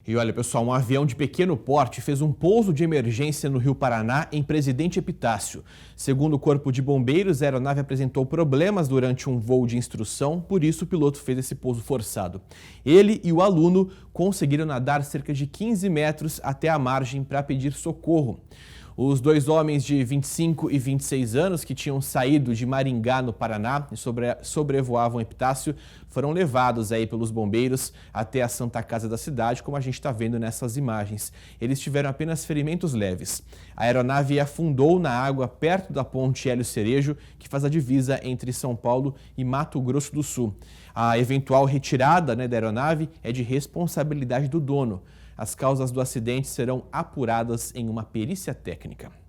E olha, pessoal, um avião de pequeno porte fez um pouso de emergência no Rio Paraná, em Presidente Epitácio. Segundo o Corpo de Bombeiros, a aeronave apresentou problemas durante um voo de instrução, por isso o piloto fez esse pouso forçado. Ele e o aluno conseguiram nadar cerca de 15 metros até a margem para pedir socorro. Os dois homens de 25 e 26 anos que tinham saído de Maringá, no Paraná, e sobrevoavam Epitácio, foram levados aí pelos bombeiros até a Santa Casa da cidade, como a gente está vendo nessas imagens. Eles tiveram apenas ferimentos leves. A aeronave afundou na água perto da ponte Hélio Cerejo, que faz a divisa entre São Paulo e Mato Grosso do Sul. A eventual retirada, da aeronave é de responsabilidade do dono. As causas do acidente serão apuradas em uma perícia técnica.